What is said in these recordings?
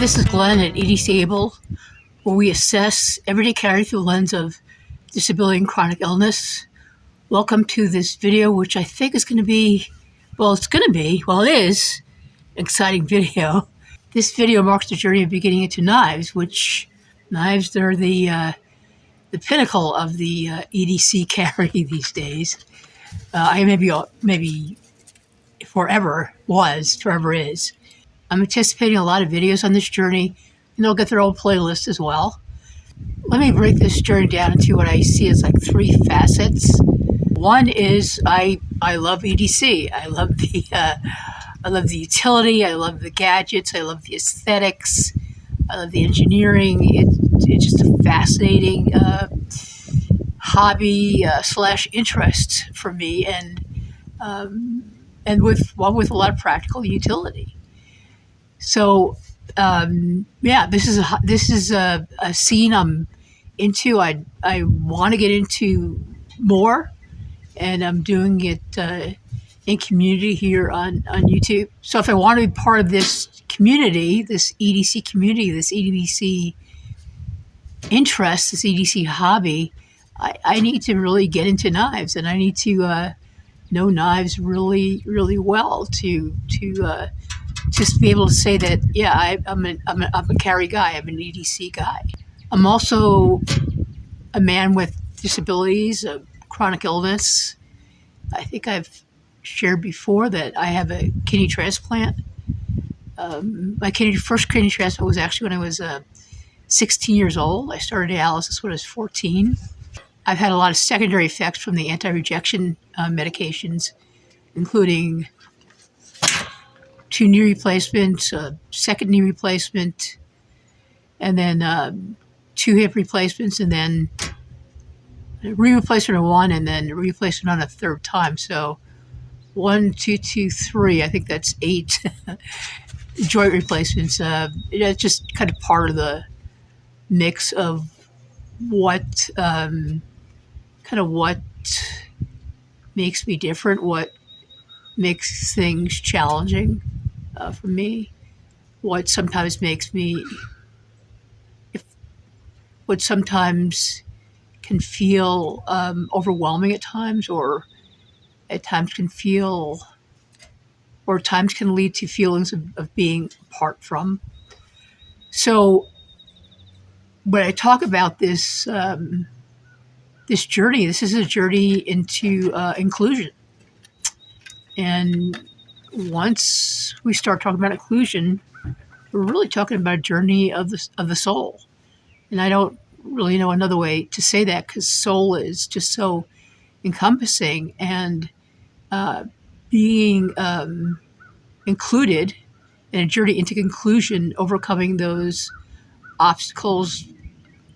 This is Glenn at EDC-Abled, where we assess everyday carry through the lens of disability and chronic illness. Welcome to this video, which I think is going to be, it is, an exciting video. This video marks the journey of getting into knives, which knives, they're the pinnacle of the EDC carry these days. I maybe forever is. I'm anticipating a lot of videos on this journey, and they'll get their own playlist as well. Let me break this journey down into what I see as like three facets. One is I love EDC. I love the utility. I love the gadgets. I love the aesthetics. I love the engineering. It's just a fascinating hobby / interest for me, and with a lot of practical utility. So, this is a scene I'm into. I want to get into more, and I'm doing it in community here on YouTube. So if I want to be part of this community, this EDC community, this EDC interest, this EDC hobby, I need to really get into knives, and I need to know knives really, really well to just be able to say that, yeah, I'm a carry guy. I'm an EDC guy. I'm also a man with disabilities, a chronic illness. I think I've shared before that I have a kidney transplant. My first kidney transplant was actually when I was 16 years old. I started dialysis when I was 14. I've had a lot of secondary effects from the anti-rejection medications, including 2 knee replacements, second knee replacement, and then 2 hip replacements, and then a replacement of 1, and then a replacement on a third time. So 1, 2, 2, 3. I think that's 8 joint replacements. It's just kind of part of the mix of what makes me different, what makes things challenging for me, what sometimes can feel overwhelming at times, or at times can lead to feelings of being apart from. So when I talk about this this journey, this is a journey into inclusion. And once we start talking about inclusion, we're really talking about a journey of the soul. And I don't really know another way to say that, because soul is just so encompassing, and being included in a journey into conclusion, overcoming those obstacles,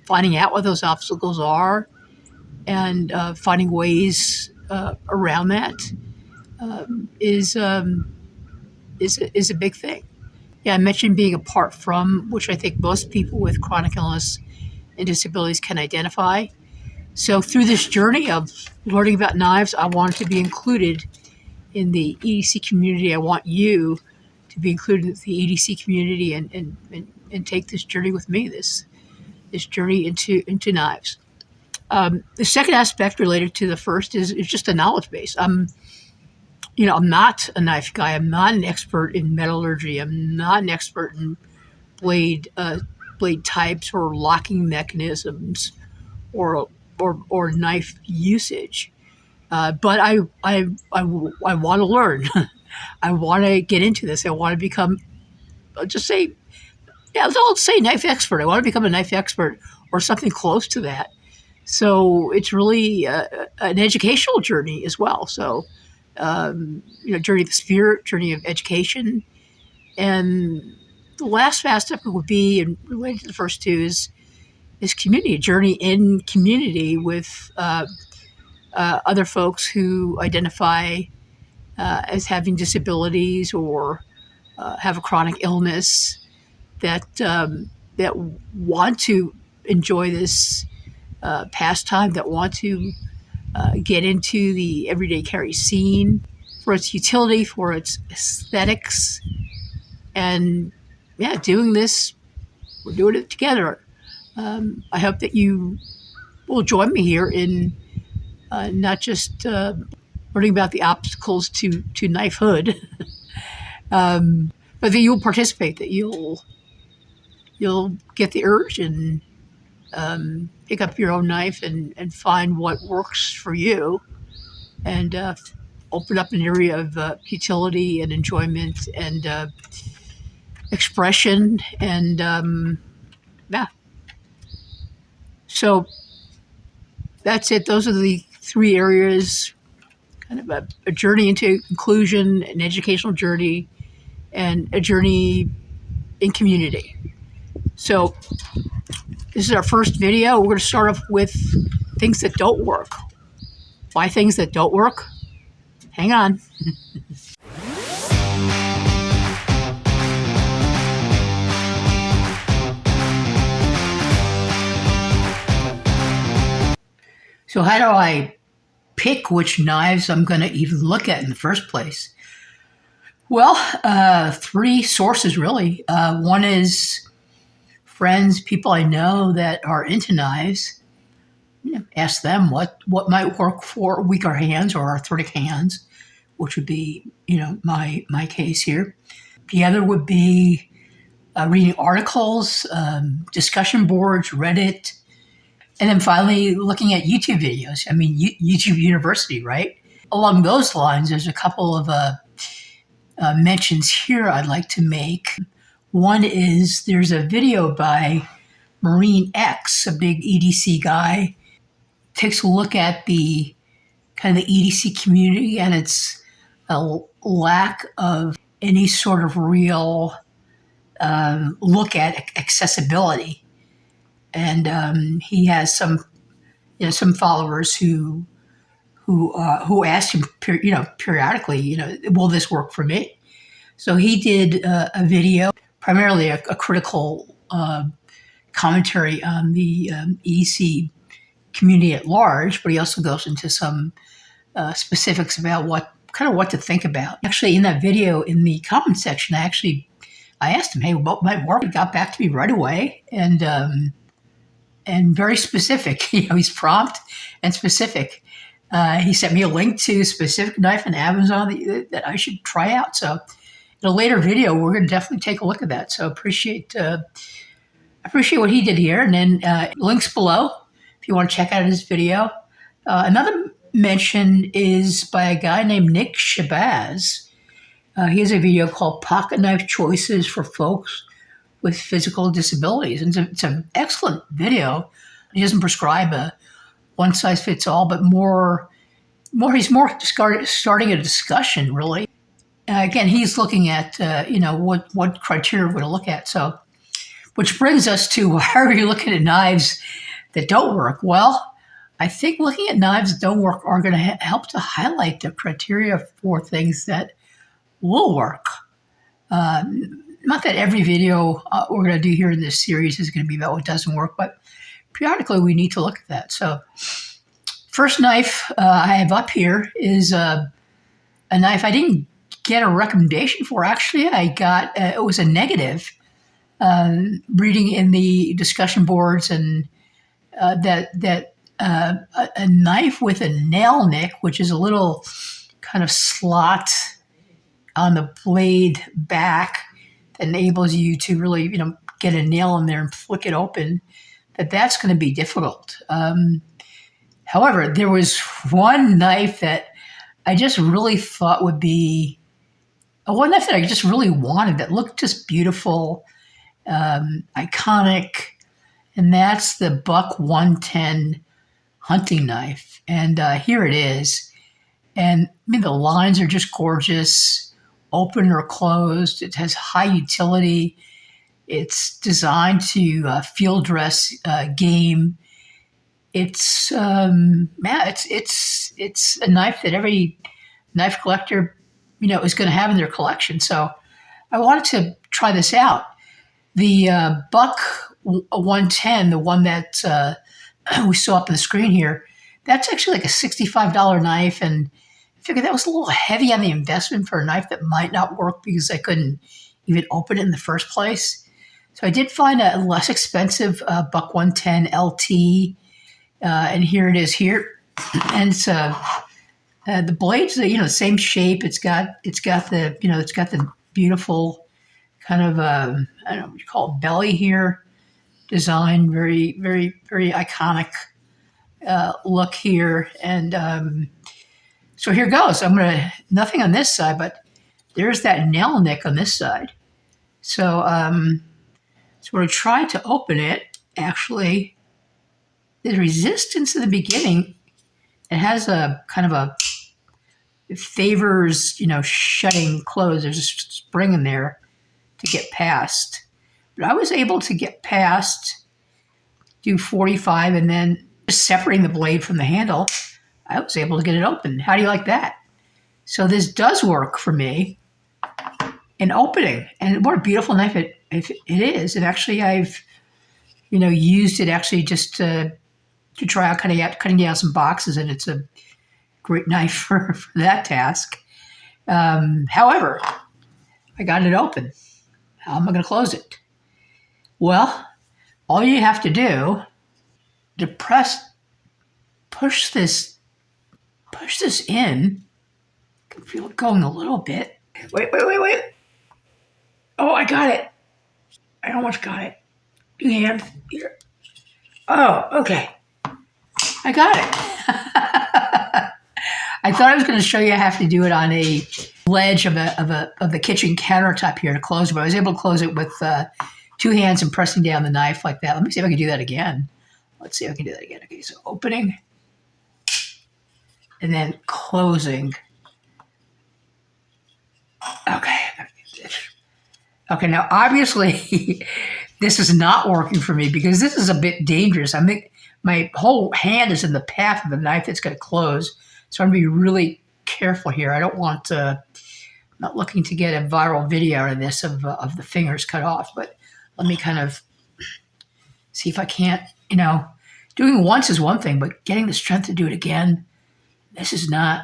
finding out what those obstacles are, and finding ways around that is a big thing. Yeah, I mentioned being apart from, which I think most people with chronic illness and disabilities can identify. So through this journey of learning about knives, I want to be included in the EDC community. I want you to be included in the EDC community and take this journey with me, this journey into knives. The second aspect related to the first is just a knowledge base. I'm not a knife guy. I'm not an expert in metallurgy. I'm not an expert in blade types or locking mechanisms or knife usage. But I want to learn. I want to get into this. I want to become, let's say knife expert. I want to become a knife expert or something close to that. So it's really an educational journey as well. So, journey of the spirit, journey of education. And the last aspect would be, and related to the first two, is community, a journey in community with other folks who identify as having disabilities or have a chronic illness that want to enjoy this pastime, that want to get into the everyday carry scene for its utility, for its aesthetics, and doing this We're doing it together. I hope that you will join me here in not just learning about the obstacles to knifehood, but that you'll participate, that you'll get the urge and pick up your own knife and find what works for you, and open up an area of utility and enjoyment and expression. And yeah, so that's it. Those are the three areas, kind of a journey into inclusion, an educational journey, and a journey in community. So this is our first video. We're going to start off with things that don't work. Why things that don't work? Hang on. So how do I pick which knives I'm going to even look at in the first place? Well, three sources really. One is friends, people I know that are into knives. Ask them what might work for weaker hands or arthritic hands, which would be, my case here. The other would be reading articles, discussion boards, Reddit, and then finally looking at YouTube videos. I mean, YouTube University, right? Along those lines, there's a couple of mentions here I'd like to make. One is there's a video by MarineX, a big EDC guy, takes a look at the kind of the EDC community and its lack of any sort of real look at accessibility. And he has some followers who ask him periodically, will this work for me? So he did a video, primarily a critical commentary on the EDC community at large, but he also goes into some specifics about what to think about. Actually, in that video, in the comment section, I asked him, hey, what might work? He got back to me right away, and very specific. He's prompt and specific. He sent me a link to a specific knife on Amazon that I should try out. So in a later video, we're going to definitely take a look at that. So appreciate what he did here. And then links below if you want to check out his video. Another mention is by a guy named Nick Shabazz. He has a video called Pocketknife Choices for Folks with Physical Disabilities. And it's an excellent video. He doesn't prescribe a one-size-fits-all, but he's more starting a discussion, really. Again, he's looking at, what criteria we're going to look at. So, which brings us to, why are you looking at knives that don't work? Well, I think looking at knives that don't work are going to help to highlight the criteria for things that will work. Not that every video we're going to do here in this series is going to be about what doesn't work, but periodically we need to look at that. So first knife I have up here is a knife I didn't get a recommendation for. Actually, I got, it was a negative, reading in the discussion boards, and that a knife with a nail nick, which is a little kind of slot on the blade back, enables you to really, get a nail in there and flick it open, that's going to be difficult. However, there was one knife that I just really thought would be one knife that I just really wanted, that looked just beautiful, iconic, and that's the Buck 110 hunting knife. And here it is. And the lines are just gorgeous. Open or closed. It has high utility. It's designed to field dress game. It's it's a knife that every knife collector is going to have in their collection. So I wanted to try this out. The Buck 110, the one that we saw up on the screen here, that's actually like a $65 knife, and I figured that was a little heavy on the investment for a knife that might not work because I couldn't even open it in the first place. So I did find a less expensive Buck 110 LT, and here it is here, and it's the blade's the same shape. It's got the beautiful kind of I don't know what you call it, belly here design, very very very iconic look here, and so here goes. Nothing on this side, but there's that nail nick on this side. So when I try to open it, actually, the resistance in the beginning, it has a kind of it favors, shutting closed. There's a spring in there to get past. But I was able to get past, do 45, and then separating the blade from the handle, I was able to get it open. How do you like that? So this does work for me in opening. And what a beautiful knife it is. And actually I've, used it actually just to try out cutting down some boxes, and it's a great knife for that task. However, I got it open. How am I going to close it? Well, all you have to do to push this in. I can feel it going a little bit. Wait. Oh, I got it. I almost got it. And here. Oh, okay. I got it. I thought I was going to show you how to do it on a ledge of the kitchen countertop here to close it, but I was able to close it with 2 hands and pressing down the knife like that. Let me see if I can do that again. Let's see if I can do that again. Okay, so opening and then closing. Okay. Okay, now obviously this is not working for me because this is a bit dangerous. I think my whole hand is in the path of the knife that's going to close. So I'm going to be really careful here. I don't want not looking to get a viral video out of this of the fingers cut off, but let me kind of see if I can't, doing once is one thing, but getting the strength to do it again, this is not.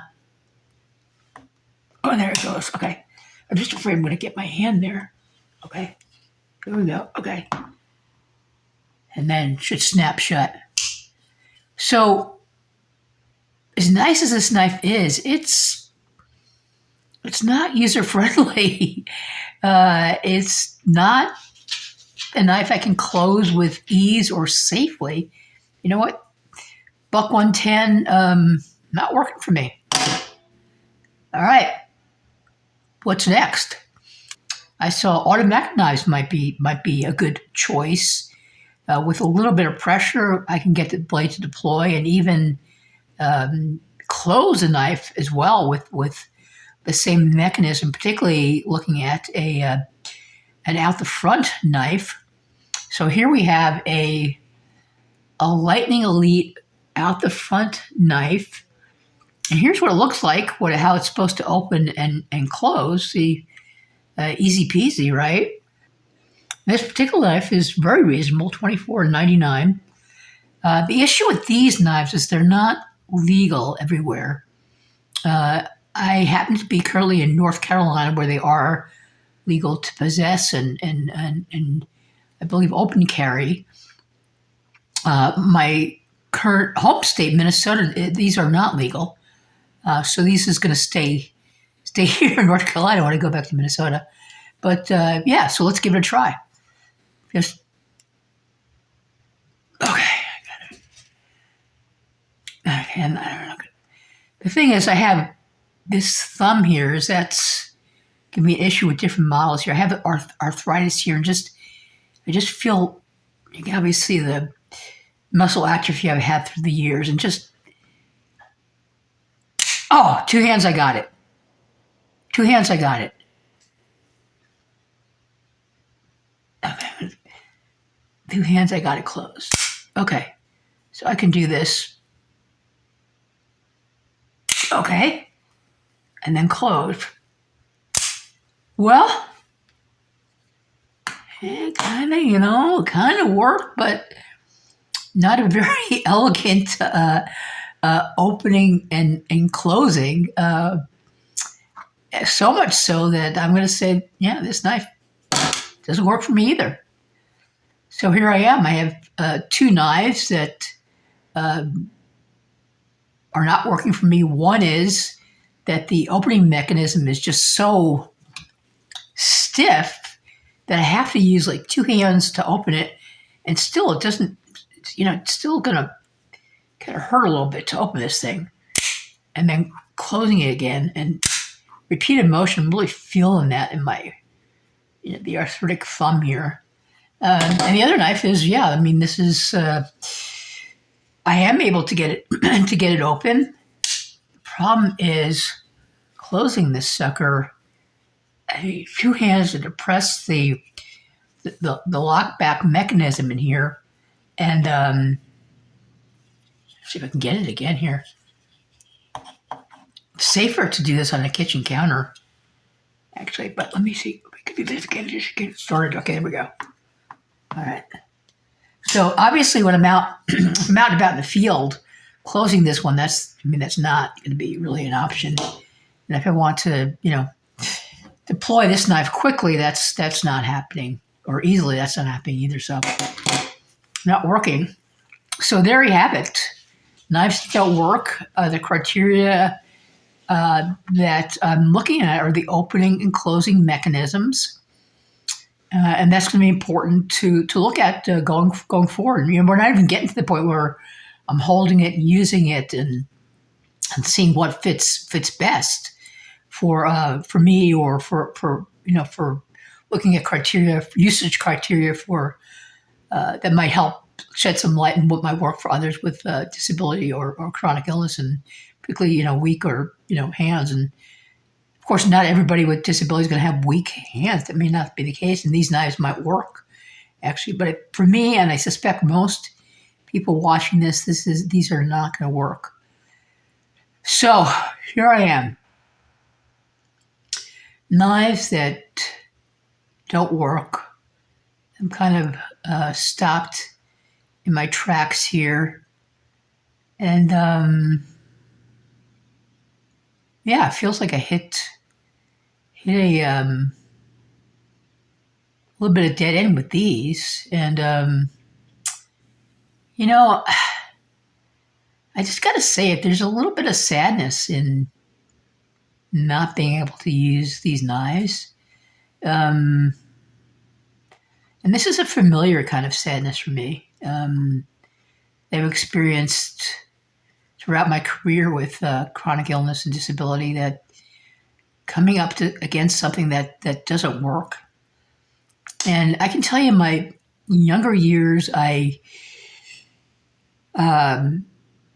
Oh, there it goes. Okay. I'm just afraid I'm going to get my hand there. Okay. Here we go. Okay. And then should snap shut. So as nice as this knife is, it's not user-friendly. It's not a knife I can close with ease or safely. You know what? Buck 110, not working for me. All right. What's next? I saw automatic knives might be a good choice. With a little bit of pressure, I can get the blade to deploy and even close a knife as well with the same mechanism, particularly looking at an out the front knife. So here we have a Lightning Elite out the front knife. And here's what it looks like, how it's supposed to open and close. See, easy peasy, right? This particular knife is very reasonable, $24.99. The issue with these knives is they're not legal everywhere. I happen to be currently in North Carolina, where they are legal to possess and I believe open carry. My current home state, Minnesota, these are not legal. So these is going to stay here in North Carolina when I go back to Minnesota. But yeah, so let's give it a try. Just okay, I got it. Okay, I'm not good. The thing is, I have this thumb here. That's giving me an issue with different models here. I have arthritis here, and I just feel, you can obviously see the muscle atrophy I've had through the years, and just 2 hands, I got it. 2 hands, I got it. Okay. 2 hands, I got it closed. Okay, so I can do this. Okay, and then close. Well, it kind of worked, but not a very elegant opening and closing. So much so that I'm going to say, yeah, this knife doesn't work for me either. So here I am. I have two knives that uh, are not working for me. One is that the opening mechanism is just so stiff that I have to use like two hands to open it, and still it doesn't. It's still gonna kind of hurt a little bit to open this thing, and then closing it again and repeated motion. I'm really feeling that in my the arthritic thumb here. And the other knife is, this is, I am able to get it, to get it open. The problem is closing this sucker. I need two hands to depress the lockback mechanism in here. And, see if I can get it again here. It's safer to do this on a kitchen counter, actually, but let me see. We could do this again, just get it started. Okay, there we go. All right. So obviously, when I'm out, if I'm out and about in the field, closing this one, that's not going to be really an option. And if I want to, deploy this knife quickly, that's not happening, or easily. That's not happening either. So not working. So there you have it. Knives that don't work. The criteria that I'm looking at are the opening and closing mechanisms. And that's going to be important to look at going forward. We're not even getting to the point where I'm holding it and using it and seeing what fits best for me, or for looking at usage criteria for that might help shed some light on what might work for others with disability or chronic illness, and particularly weak or hands. And of course, not everybody with disability is going to have weak hands. That may not be the case, and these knives might work, actually. But for me, and I suspect most people watching this, these are not going to work. So here I am. Knives that don't work. I'm kind of stopped in my tracks here. And it feels like I hit a little bit of dead end with these. And, I just got to say it, there's a little bit of sadness in not being able to use these knives. And this is a familiar kind of sadness for me. I've experienced throughout my career with chronic illness and disability that coming up against something that doesn't work. And I can tell you in my younger years,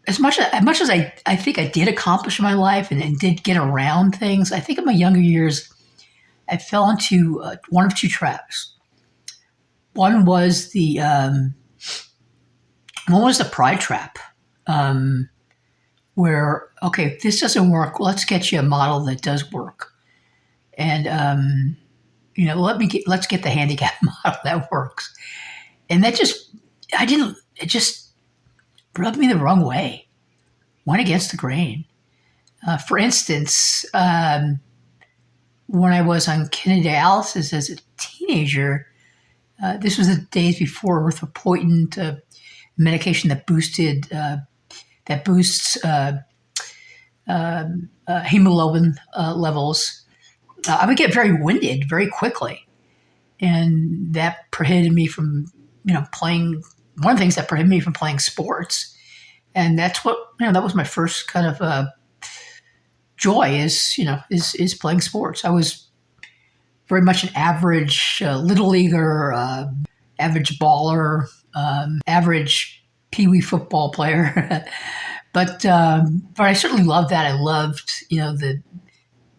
as much as I think I did accomplish in my life and did get around things, I think in my younger years, I fell into one of two traps. One was the pride trap, where, okay, if this doesn't work, let's get you a model that does work. And, let's get the handicap model that works. And it just rubbed me the wrong way, went against the grain. For instance, when I was on kidney dialysis as a teenager, this was the days before erythropoietin, medication that boosts hemoglobin levels. I would get very winded very quickly, and that prohibited me from playing. One of the things that prohibited me from playing sports, and that's what that was my first kind of joy is playing sports. I was very much an average little leaguer, average baller, average peewee football player, but I certainly loved that. I loved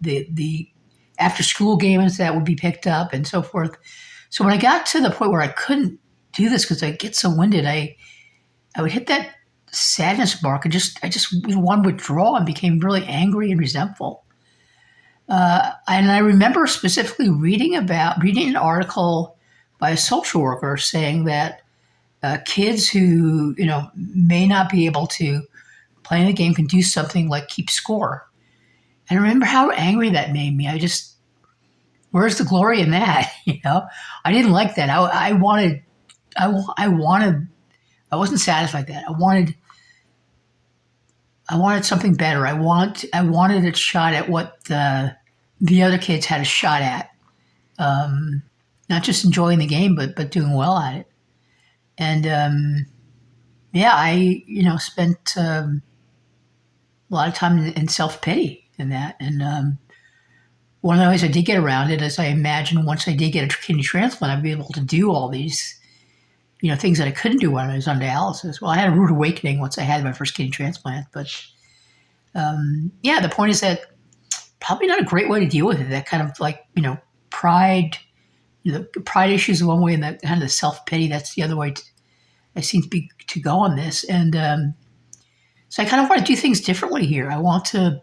the after school games that would be picked up and so forth. So when I got to the point where I couldn't do this because I get so winded, I would hit that sadness mark and I just one withdrawal and became really angry and resentful. And I remember specifically reading an article by a social worker saying that kids who may not be able to play in the game can do something like keep score. And I remember how angry that made me. Where's the glory in that? I didn't like that. I wanted I wasn't satisfied with that. I wanted something better. I wanted a shot at what the other kids had a shot at. Not just enjoying the game, but doing well at it. And yeah, I spent a lot of time in self-pity in that. And one of the ways I did get around it is I imagine once I did get a kidney transplant, I'd be able to do all these things that I couldn't do when I was on dialysis. Well, I had a rude awakening once I had my first kidney transplant. But yeah, the point is that probably not a great way to deal with it. That kind of pride, pride issues is one way, and that kind of the self-pity, that's the other way I seem to go on this. And so I kind of want to do things differently here. I want to,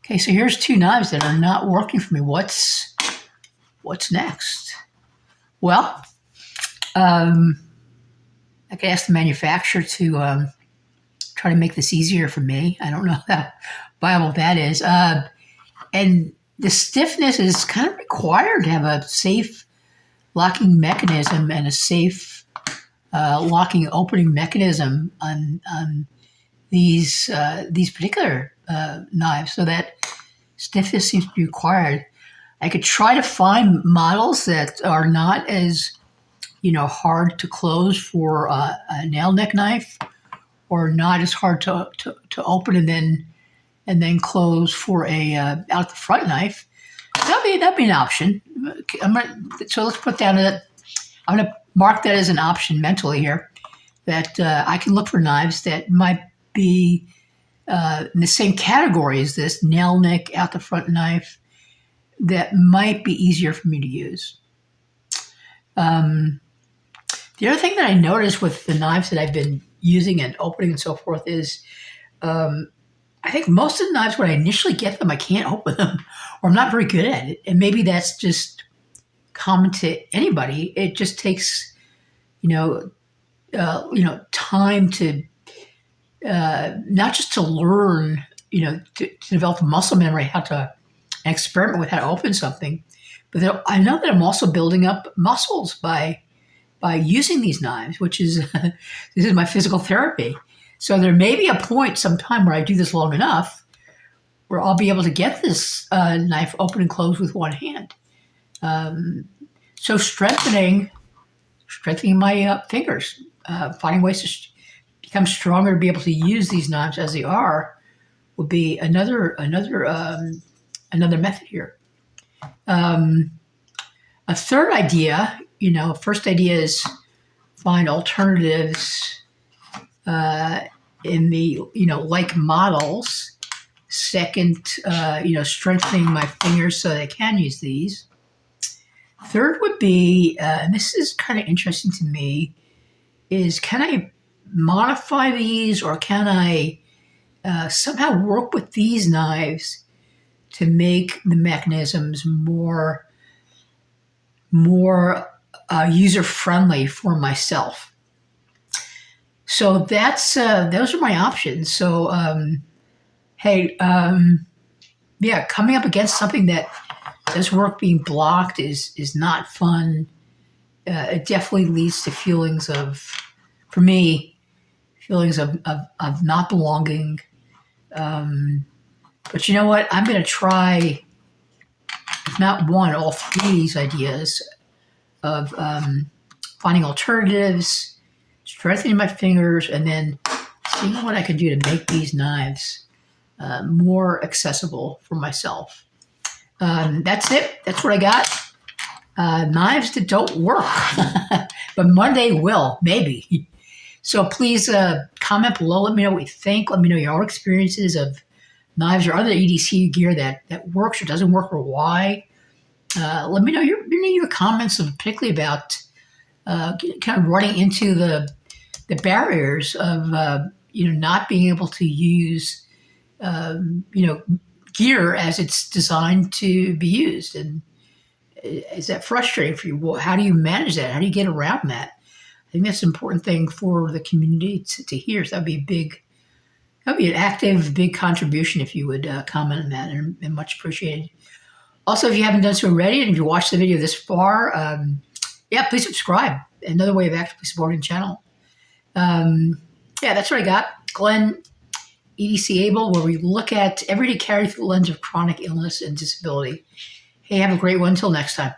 okay, so here's 2 knives that are not working for me. What's next? Well, I could ask the manufacturer to try to make this easier for me. I don't know how viable that is. And the stiffness is kind of required to have a safe locking mechanism and a safe locking opening mechanism on these particular knives. So that stiffness seems to be required. I could try to find models that are not as hard to close for a nail neck knife, or not as hard to open and then close for a out the front knife. That'd be an option. So let's put down that I'm gonna mark that as an option mentally here. That I can look for knives that might be in the same category as this nail neck out the front knife that might be easier for me to use. The other thing that I noticed with the knives that I've been using and opening and so forth is I think most of the knives, when I initially get them, I can't open them, or I'm not very good at it. And maybe that's just common to anybody. It just takes, time to not just to learn, to develop muscle memory, how to experiment with how to open something, but I know that I'm also building up muscles by using these knives, which is this is my physical therapy. So there may be a point sometime where I do this long enough where I'll be able to get this knife open and closed with one hand. So strengthening my fingers, finding ways to become stronger to be able to use these knives as they are would be another method here. A third idea, first idea is find alternatives in the, like models. Second, strengthening my fingers so that I can use these. Third would be, and this is kind of interesting to me, is can I modify these, or can I somehow work with these knives to make the mechanisms more user-friendly for myself? So that's those are my options. So coming up against something that does work being blocked is not fun. It definitely leads to feelings of not belonging. But you know what? I'm going to try, if not one, all 3 of these ideas of finding alternatives, strengthening my fingers, and then seeing what I can do to make these knives more accessible for myself. That's it. That's what I got. Knives that don't work, but Monday will, maybe. So please comment below. Let me know what you think. Let me know your experiences of knives or other EDC gear that works or doesn't work, or why. Let me know your comments, particularly about kind of running into the barriers of not being able to use gear as it's designed to be used. And is that frustrating for you? Well, how do you manage that? How do you get around that? I think that's an important thing for the community to hear. So that'd be an active, big contribution if you would comment on that, and much appreciated. Also, if you haven't done so already, and if you watched the video this far, Yeah, please subscribe. Another way of actively supporting the channel. Yeah, that's what I got. Glenn, EDC-Abled, where we look at everyday carry through the lens of chronic illness and disability. Hey, have a great one. Until next time.